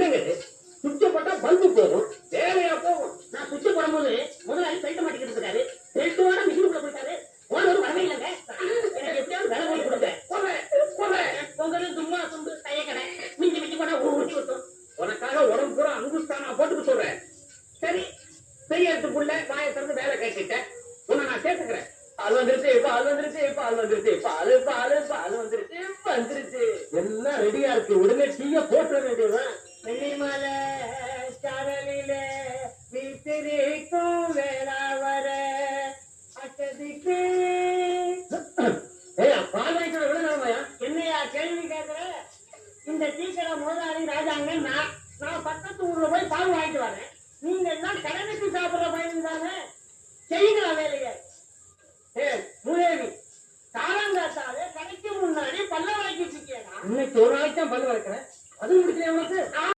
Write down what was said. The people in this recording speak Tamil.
என்னங்க சுவிட்ச போட்டா பல்பு போகும், வேலையா போகும். நான் சுவிட்ச போடும்போது முதலாளி பெல்ட் மாட்டிக்கிட்டு இருக்காரு. பெல்ட்டோட மிஷினுக்குள்ள போயிட்டாரு. ஓனர் வரவே இல்லைங்க. எனக்கு எப்படியாவது வேலை போய் கொடுங்க. பொங்கல் சும்மா சுண்டு கையக்கடை மிஞ்சி மிஞ்சி போனா ஊட்டி விட்டோம். உனக்காக உடம்பு பூரா அங்குஸ்தான் நான் போட்டுக்க சொல்றேன். சரி, செய்யறதுக்குள்ள வாயை திறந்து வேலை கேட்டுட்டேன். உன்னை நான் சேர்த்துக்கிறேன். பால் வந்துருச்சு, பால் வந்துருச்சு, பால் வந்துருச்சு, பால் பால் பால் வந்துருச்சு, வந்துருச்சு. எல்லாம் ரெடியா இருக்கு. உடனே டீய போட்டுற வேண்டியதுதான். வெள்ளிமலை சாரலிலே வீட்டிற்கும் வேளாவர அட்டதிக்கு பால் வாங்கிக்கிற விட நாமையா என்னையா கேள்வி கேட்கிற? இந்த டீக்கடை முதலாளி ராஜாங்க. நான் பக்கத்து ஊர்ல போய் பால் வாங்கிட்டு வரேன். நீங்க எல்லாம் கடனுக்கு சாப்பிடுற பையன் தானே, செய்யுங்களா வேலையை? மூதேவி காலங்காத்தாலே கடைக்கு முன்னாடி பல்ல வாங்கிட்டு இருக்கேன். இன்னைக்கு ஒரு நாளைக்கு தான் பல்லு வளர்க்கிறேன். அது முடிக்கல உனக்கு.